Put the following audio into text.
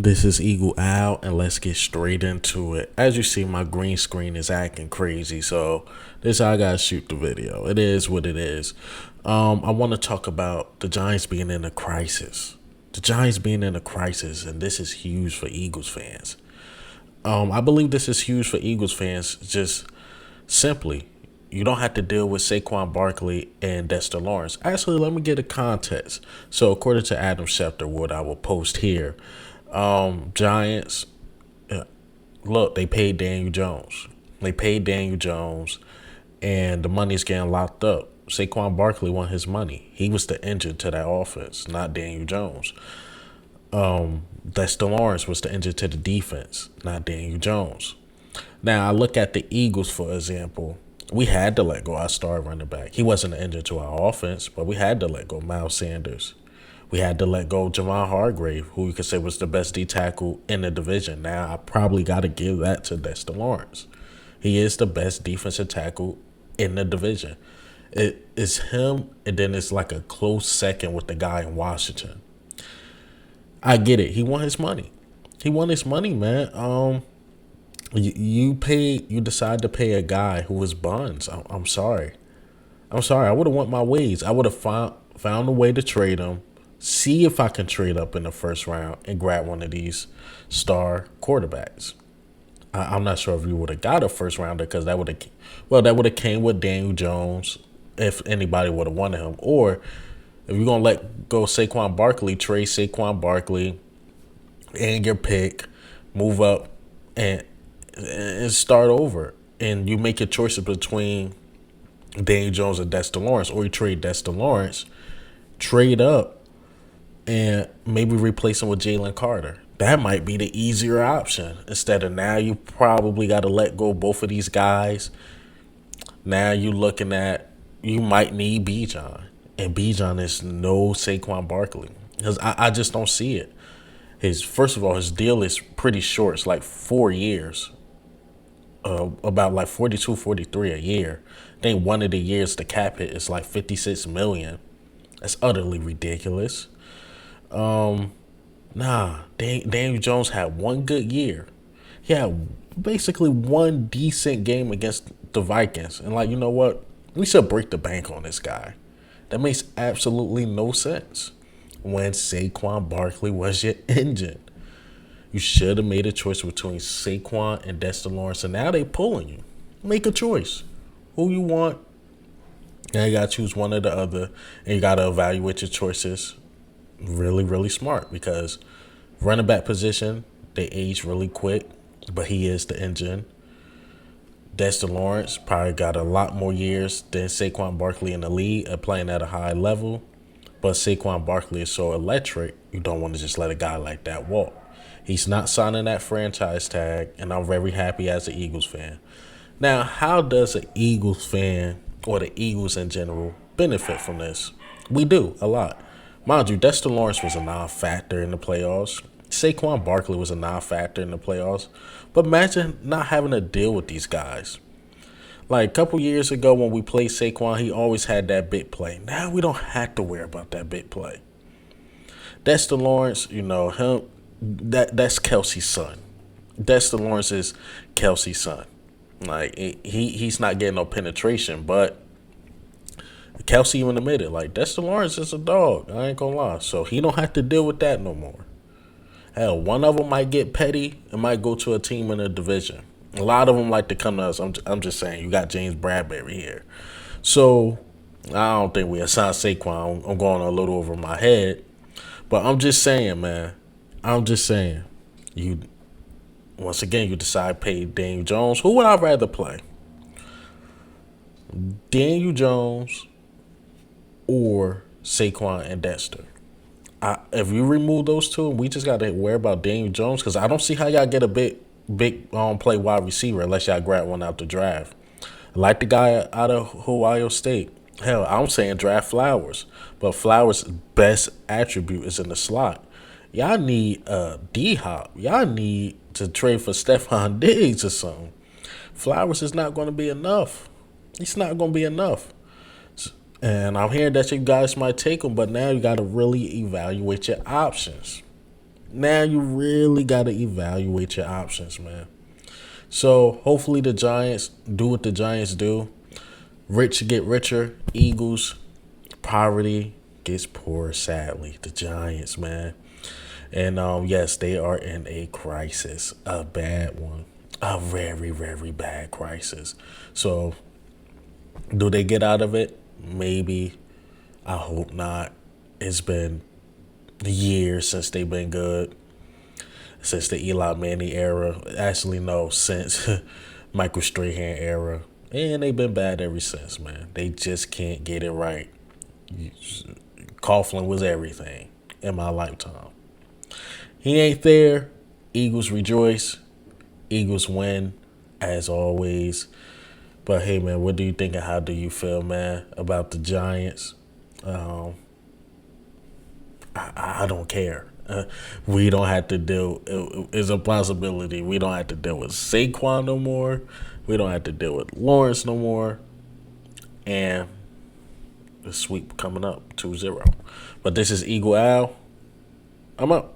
This is Eagle Owl, and let's get straight into it. As you see, my green screen is acting crazy, so this is how I gotta shoot the video. It is what it is. I want to talk about the Giants being in a crisis. The Giants being in a crisis, and this is huge for Eagles fans. I believe this is huge for Eagles fans. Just simply, you don't have to deal with Saquon Barkley and Dexter Lawrence. Actually, let me get a context. So, according to Adam Schefter, what I will post here, Giants, look, they paid Daniel Jones. They paid Daniel Jones, and the money's getting locked up. Saquon Barkley won his money. He was the engine to that offense, not Daniel Jones. Dexter Lawrence was the engine to the defense, not Daniel Jones. Now, I look at the Eagles, for example. We had to let go our star running back. He wasn't an engine to our offense, but we had to let go Miles Sanders. We had to let go Javon Hargrave, who you could say was the best D tackle in the division. Now, I probably got to give that to Dexter Lawrence. He is the best defensive tackle in the division. It is him, and then it's like a close second with the guy in Washington. I get it. He won his money. He won his money, man. You decide to pay a guy who was buns. I'm sorry. I'm sorry. I would have went my ways. I would have found a way to trade him. See if I can trade up in the first round and grab one of these star quarterbacks. I'm not sure if you would have got a first rounder because that would have came with Daniel Jones if anybody would have wanted him. Or if you're gonna let go Saquon Barkley, trade Saquon Barkley and your pick, move up and start over. And you make your choices between Daniel Jones and Dexter Lawrence, or you trade Dexter Lawrence, trade up, and maybe replace him with Jalen Carter. That might be the easier option. Instead of now you probably got to let go both of these guys. Now you looking at you might need Bijan. And Bijan is no Saquon Barkley. Because I just don't see it. First of all, his deal is pretty short. It's like 4 years. About like 42, 43 a year. I think one of the years the cap hit is like 56 million. That's utterly ridiculous. Daniel Jones had one good year. He had basically one decent game against the Vikings. And like, you know what? We should break the bank on this guy. That makes absolutely no sense. When Saquon Barkley was your engine, you should have made a choice between Saquon and Dexter Lawrence. And now they pulling you. Make a choice. Who you want. And you got to choose one or the other. And you got to evaluate your choices really, really smart, because running back position, they age really quick, but he is the engine. Dexter Lawrence probably got a lot more years than Saquon Barkley in the league at playing at a high level, but Saquon Barkley is so electric, you don't want to just let a guy like that walk. He's not signing that franchise tag, and I'm very happy as an Eagles fan. Now, how does an Eagles fan, or the Eagles in general, benefit from this? We do, a lot. Mind you, Dexter Lawrence was a non-factor in the playoffs. Saquon Barkley was a non-factor in the playoffs. But imagine not having to deal with these guys. Like a couple years ago when we played Saquon, he always had that big play. Now we don't have to worry about that big play. Dexter Lawrence, that's Kelsey's son. Dexter Lawrence is Kelsey's son. Like he's not getting no penetration, but Kelsey even admitted, like, Dexter Lawrence is a dog. I ain't gonna lie. So he don't have to deal with that no more. Hell, one of them might get petty and might go to a team in the division. A lot of them like to come to us. I'm just saying, you got James Bradbury here. So I don't think we assign Saquon. I'm going a little over my head. But I'm just saying, man. I'm just saying. Once again, you decide to pay Daniel Jones. Who would I rather play? Daniel Jones or Saquon and Dexter? If you remove those two, we just got to worry about Daniel Jones, because I don't see how y'all get a big play wide receiver unless y'all grab one out the draft. I like the guy out of Ohio State. Hell, I'm saying draft Flowers, but Flowers' best attribute is in the slot. Y'all need D-Hop. Y'all need to trade for Stephon Diggs or something. Flowers is not going to be enough. It's not going to be enough. And I'm hearing that you guys might take him, but now you got to really evaluate your options. Now you really got to evaluate your options, man. So hopefully the Giants do what the Giants do. Rich get richer. Eagles, poverty gets poorer, sadly. The Giants, man. And yes, they are in a crisis. A bad one. A very, very bad crisis. So do they get out of it? Maybe. I hope not. It's been years since they've been good. Since the Eli Manning era. Actually, no, since Michael Strahan era. And they've been bad ever since, man. They just can't get it right. Coughlin was everything in my lifetime. He ain't there. Eagles rejoice. Eagles win, as always. But hey, man, what do you think and how do you feel, man, about the Giants? I don't care. We don't have to deal. It's a possibility. We don't have to deal with Saquon no more. We don't have to deal with Lawrence no more. And the sweep coming up 2-0. But this is Eagle Al. I'm out.